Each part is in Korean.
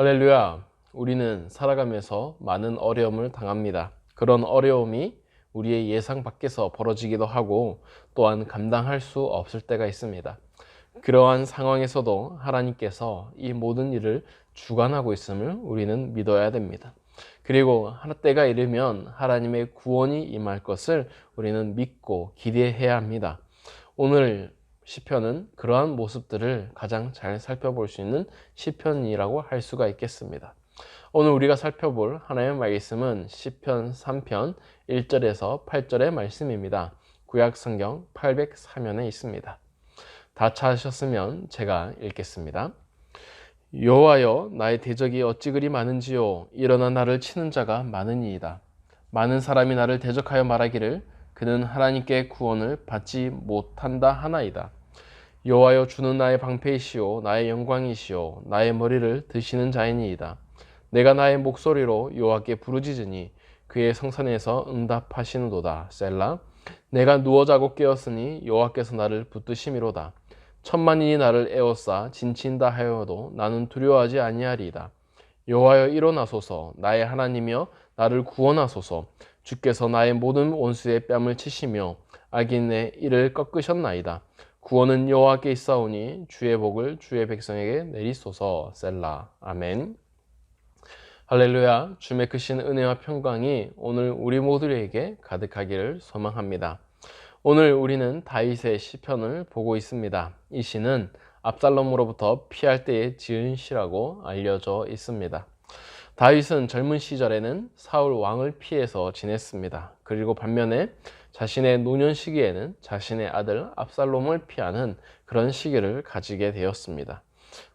할렐루야. 우리는 살아가면서 많은 어려움을 당합니다. 그런 어려움이 우리의 예상 밖에서 벌어지기도 하고 또한 감당할 수 없을 때가 있습니다. 그러한 상황에서도 하나님께서 이 모든 일을 주관하고 있음을 우리는 믿어야 됩니다. 그리고 때가 이르면 하나님의 구원이 임할 것을 우리는 믿고 기대해야 합니다. 오늘 시편은 그러한 모습들을 가장 잘 살펴볼 수 있는 시편이라고 할 수가 있겠습니다. 오늘 우리가 살펴볼 하나님의 말씀은 시편 3편 1절에서 8절의 말씀입니다. 구약 성경 804면에 있습니다. 다 찾으셨으면 제가 읽겠습니다. 여호와여, 나의 대적이 어찌 그리 많은지요. 일어나 나를 치는 자가 많으니이다. 많은 사람이 나를 대적하여 말하기를 그는 하나님께 구원을 받지 못한다 하나이다. 여호와여, 주는 나의 방패이시오 나의 영광이시오 나의 머리를 드시는 자이니이다. 내가 나의 목소리로 여호와께 부르짖으니 그의 성산에서 응답하시는도다. 셀라. 내가 누워 자고 깨었으니 여호와께서 나를 붙드심이로다. 천만인이 나를 에워싸 진친다 하여도 나는 두려워하지 아니하리이다. 여호와여, 일어나소서. 나의 하나님이여, 나를 구원하소서. 주께서 나의 모든 원수의 뺨을 치시며 악인의 이를 꺾으셨나이다. 구원은 여호와께 있사오니 주의 복을 주의 백성에게 내리소서. 셀라. 아멘. 할렐루야. 주의 크신 은혜와 평강이 오늘 우리 모두에게 가득하기를 소망합니다. 오늘 우리는 다윗의 시편을 보고 있습니다. 이 시는 압살롬으로부터 피할 때에 지은 시라고 알려져 있습니다. 다윗은 젊은 시절에는 사울 왕을 피해서 지냈습니다. 그리고 반면에 자신의 노년 시기에는 자신의 아들 압살롬을 피하는 그런 시기를 가지게 되었습니다.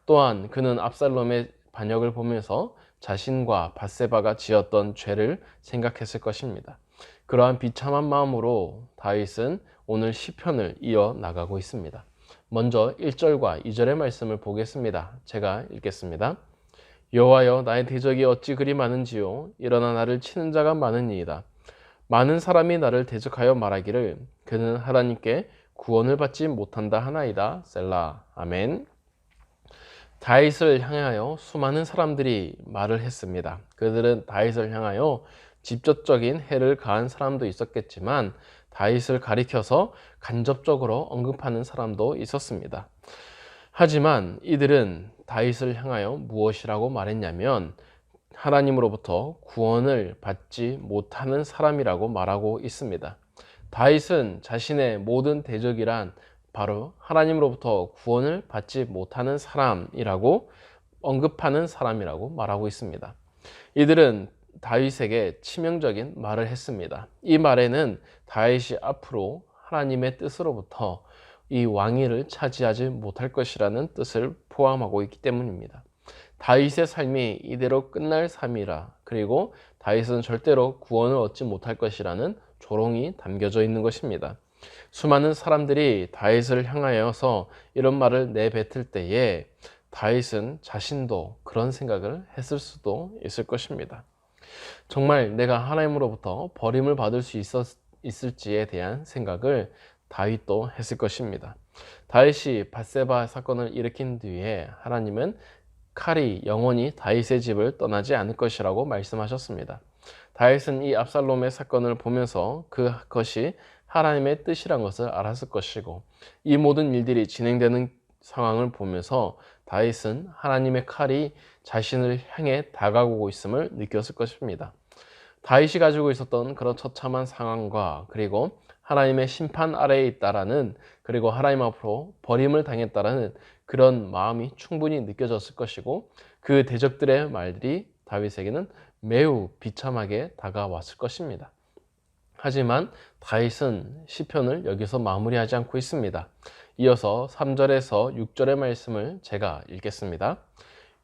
또한 그는 압살롬의 반역을 보면서 자신과 밧세바가 지었던 죄를 생각했을 것입니다. 그러한 비참한 마음으로 다윗은 오늘 시편을 이어 나가고 있습니다. 먼저 1절과 2절의 말씀을 보겠습니다. 제가 읽겠습니다. 여호와여, 나의 대적이 어찌 그리 많은지요. 일어나 나를 치는 자가 많으니이다. 많은 사람이 나를 대적하여 말하기를 그는 하나님께 구원을 받지 못한다 하나이다. 셀라. 아멘. 다윗을 향하여 수많은 사람들이 말을 했습니다. 그들은 다윗을 향하여 직접적인 해를 가한 사람도 있었겠지만 다윗을 가리켜서 간접적으로 언급하는 사람도 있었습니다. 하지만 이들은 다윗을 향하여 무엇이라고 말했냐면 하나님으로부터 구원을 받지 못하는 사람이라고 말하고 있습니다. 다윗은 자신의 모든 대적이란 바로 하나님으로부터 구원을 받지 못하는 사람이라고 언급하는 사람이라고 말하고 있습니다. 이들은 다윗에게 치명적인 말을 했습니다. 이 말에는 다윗이 앞으로 하나님의 뜻으로부터 이 왕위를 차지하지 못할 것이라는 뜻을 포함하고 있기 때문입니다. 다윗의 삶이 이대로 끝날 삶이라, 그리고 다윗은 절대로 구원을 얻지 못할 것이라는 조롱이 담겨져 있는 것입니다. 수많은 사람들이 다윗을 향하여서 이런 말을 내뱉을 때에 다윗은 자신도 그런 생각을 했을 수도 있을 것입니다. 정말 내가 하나님으로부터 버림을 받을 수 있을지에 대한 생각을 다윗도 했을 것입니다. 다윗이 밧세바 사건을 일으킨 뒤에 하나님은 칼이 영원히 다윗의 집을 떠나지 않을 것이라고 말씀하셨습니다. 다윗은 이 압살롬의 사건을 보면서 그것이 하나님의 뜻이란 것을 알았을 것이고, 이 모든 일들이 진행되는 상황을 보면서 다윗은 하나님의 칼이 자신을 향해 다가오고 있음을 느꼈을 것입니다. 다윗이 가지고 있었던 그런 처참한 상황과 그리고 하나님의 심판 아래에 있다라는, 그리고 하나님 앞으로 버림을 당했다라는 그런 마음이 충분히 느껴졌을 것이고, 그 대적들의 말들이 다윗에게는 매우 비참하게 다가왔을 것입니다. 하지만 다윗은 시편을 여기서 마무리하지 않고 있습니다. 이어서 3절에서 6절의 말씀을 제가 읽겠습니다.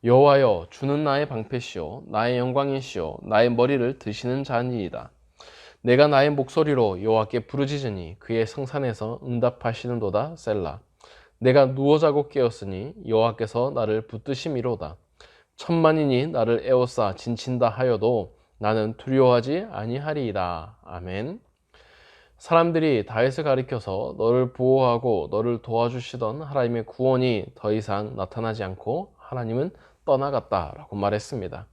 여호와여, 주는 나의 방패시오 나의 영광이시오 나의 머리를 드시는 자니이다. 내가 나의 목소리로 여호와께 부르짖으니 그의 성산에서 응답하시는도다. 셀라. 내가 누워 자고 깨었으니 여호와께서 나를 붙드심이로다. 천만인이 나를 에워싸 진친다 하여도 나는 두려워하지 아니하리이다. 아멘. 사람들이 다윗을 가리켜서 너를 보호하고 너를 도와주시던 하나님의 구원이 더 이상 나타나지 않고 하나님은 떠나갔다라고 말했습니다.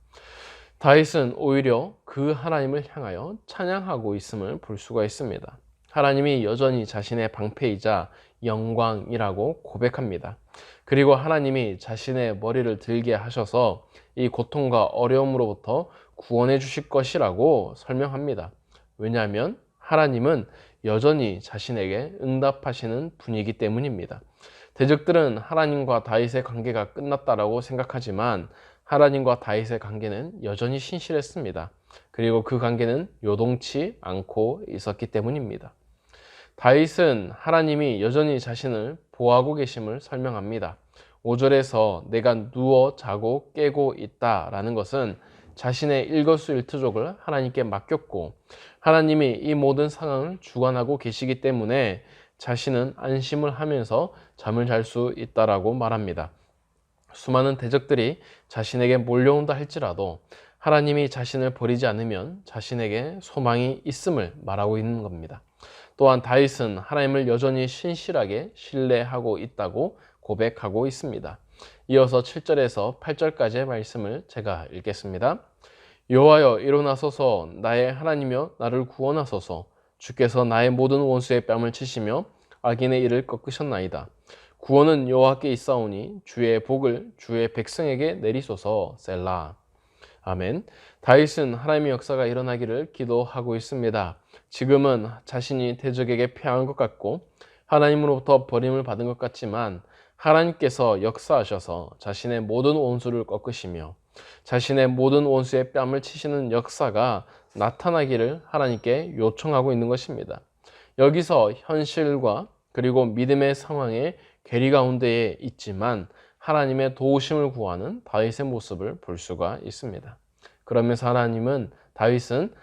다윗은 오히려 그 하나님을 향하여 찬양하고 있음을 볼 수가 있습니다. 하나님이 여전히 자신의 방패이자 영광이라고 고백합니다. 그리고 하나님이 자신의 머리를 들게 하셔서 이 고통과 어려움으로부터 구원해 주실 것이라고 설명합니다. 왜냐하면 하나님은 여전히 자신에게 응답하시는 분이기 때문입니다. 대적들은 하나님과 다윗의 관계가 끝났다라고 생각하지만 하나님과 다윗의 관계는 여전히 신실했습니다. 그리고 그 관계는 요동치 않고 있었기 때문입니다. 다윗은 하나님이 여전히 자신을 보호하고 계심을 설명합니다. 5절에서 내가 누워 자고 깨고 있다라는 것은 자신의 일거수일투족을 하나님께 맡겼고 하나님이 이 모든 상황을 주관하고 계시기 때문에 자신은 안심을 하면서 잠을 잘 수 있다라고 말합니다. 수많은 대적들이 자신에게 몰려온다 할지라도 하나님이 자신을 버리지 않으면 자신에게 소망이 있음을 말하고 있는 겁니다. 또한 다윗은 하나님을 여전히 신실하게 신뢰하고 있다고 고백하고 있습니다. 이어서 7절에서 8절까지의 말씀을 제가 읽겠습니다. 여호와여 일어나소서, 나의 하나님이여 나를 구원하소서. 주께서 나의 모든 원수의 뺨을 치시며 악인의 일을 꺾으셨나이다. 구원은 여호와께 있사오니 주의 복을 주의 백성에게 내리소서. 셀라. 아멘. 다윗은 하나님의 역사가 일어나기를 기도하고 있습니다. 지금은 자신이 대적에게 패한 것 같고 하나님으로부터 버림을 받은 것 같지만 하나님께서 역사하셔서 자신의 모든 원수를 꺾으시며 자신의 모든 원수의 뺨을 치시는 역사가 나타나기를 하나님께 요청하고 있는 것입니다. 여기서 현실과 그리고 믿음의 상황의 괴리 가운데에 있지만 하나님의 도우심을 구하는 다윗의 모습을 볼 수가 있습니다. 그러면서 다윗은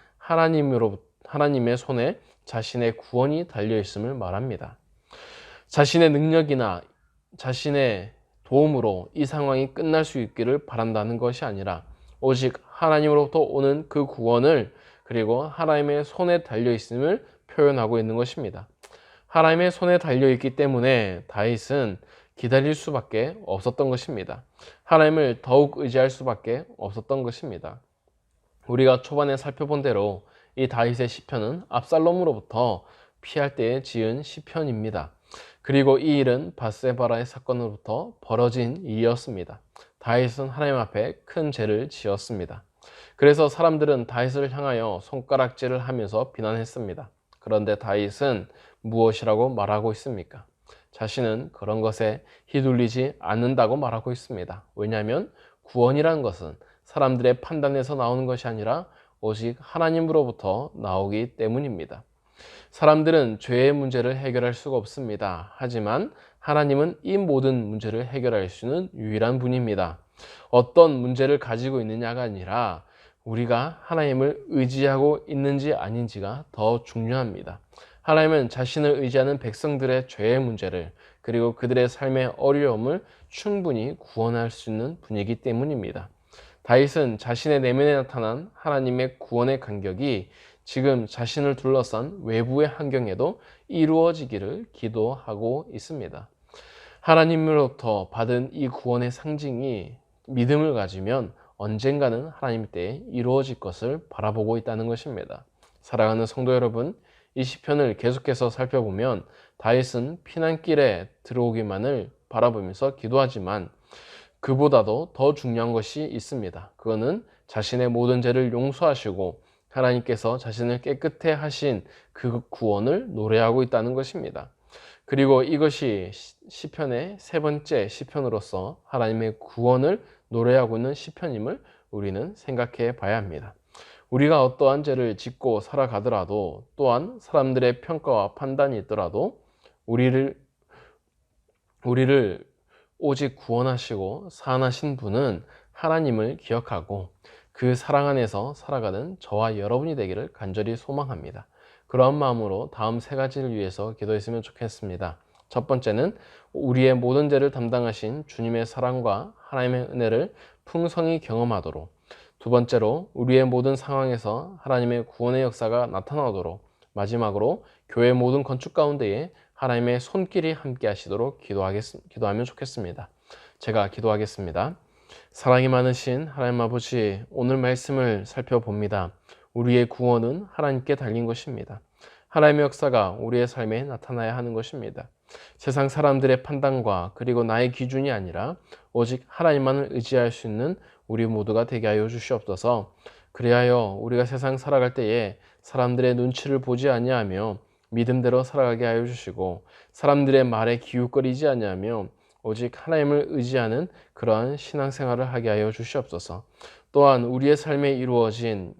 하나님의 손에 자신의 구원이 달려 있음을 말합니다. 자신의 능력이나 자신의 도움으로 이 상황이 끝날 수 있기를 바란다는 것이 아니라 오직 하나님으로부터 오는 그 구원을 그리고 하나님의 손에 달려 있음을 표현하고 있는 것입니다. 하나님의 손에 달려 있기 때문에 다윗은 기다릴 수밖에 없었던 것입니다. 하나님을 더욱 의지할 수밖에 없었던 것입니다. 우리가 초반에 살펴본 대로 이 다윗의 시편은 압살롬으로부터 피할 때에 지은 시편입니다. 그리고 이 일은 밧세바라의 사건으로부터 벌어진 일이었습니다. 다윗은 하나님 앞에 큰 죄를 지었습니다. 그래서 사람들은 다윗을 향하여 손가락질을 하면서 비난했습니다. 그런데 다윗은 무엇이라고 말하고 있습니까? 자신은 그런 것에 휘둘리지 않는다고 말하고 있습니다. 왜냐하면 구원이라는 것은 사람들의 판단에서 나오는 것이 아니라 오직 하나님으로부터 나오기 때문입니다. 사람들은 죄의 문제를 해결할 수가 없습니다. 하지만 하나님은 이 모든 문제를 해결할 수 있는 유일한 분입니다. 어떤 문제를 가지고 있느냐가 아니라 우리가 하나님을 의지하고 있는지 아닌지가 더 중요합니다. 하나님은 자신을 의지하는 백성들의 죄의 문제를 그리고 그들의 삶의 어려움을 충분히 구원할 수 있는 분이기 때문입니다. 다윗은 자신의 내면에 나타난 하나님의 구원의 간격이 지금 자신을 둘러싼 외부의 환경에도 이루어지기를 기도하고 있습니다. 하나님으로부터 받은 이 구원의 상징이 믿음을 가지면 언젠가는 하나님 때에 이루어질 것을 바라보고 있다는 것입니다. 사랑하는 성도 여러분, 이 시편을 계속해서 살펴보면 다윗은 피난길에 들어오기만을 바라보면서 기도하지만 그보다도 더 중요한 것이 있습니다. 그거는 자신의 모든 죄를 용서하시고 하나님께서 자신을 깨끗해 하신 그 구원을 노래하고 있다는 것입니다. 그리고 이것이 시편의 세 번째 시편으로서 하나님의 구원을 노래하고 있는 시편임을 우리는 생각해 봐야 합니다. 우리가 어떠한 죄를 짓고 살아가더라도 또한 사람들의 평가와 판단이 있더라도 우리를 오직 구원하시고 사랑하신 분은 하나님을 기억하고 그 사랑 안에서 살아가는 저와 여러분이 되기를 간절히 소망합니다. 그런 마음으로 다음 세 가지를 위해서 기도했으면 좋겠습니다. 첫 번째는 우리의 모든 죄를 담당하신 주님의 사랑과 하나님의 은혜를 풍성히 경험하도록, 두 번째로 우리의 모든 상황에서 하나님의 구원의 역사가 나타나도록, 마지막으로 교회 모든 건축 가운데에 하나님의 손길이 함께 하시도록 기도하면 좋겠습니다. 제가 기도하겠습니다. 사랑이 많으신 하나님 아버지, 오늘 말씀을 살펴봅니다. 우리의 구원은 하나님께 달린 것입니다. 하나님의 역사가 우리의 삶에 나타나야 하는 것입니다. 세상 사람들의 판단과 그리고 나의 기준이 아니라 오직 하나님만을 의지할 수 있는 우리 모두가 되게 하여 주시옵소서. 그리하여 우리가 세상 살아갈 때에 사람들의 눈치를 보지 아니하며 믿음대로 살아가게 하여 주시고, 사람들의 말에 기웃거리지 아니하며 오직 하나님을 의지하는 그러한 신앙생활을 하게 하여 주시옵소서. 또한 우리의 삶에 이루어진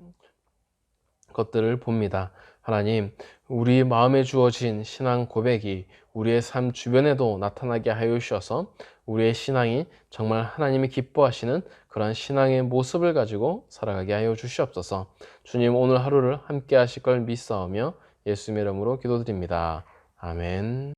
것들을 봅니다. 하나님, 우리 마음에 주어진 신앙 고백이 우리의 삶 주변에도 나타나게 하여 주셔서 우리의 신앙이 정말 하나님이 기뻐하시는 그런 신앙의 모습을 가지고 살아가게 하여 주시옵소서. 주님, 오늘 하루를 함께 하실 걸 믿사오며 예수님의 이름으로 기도드립니다. 아멘.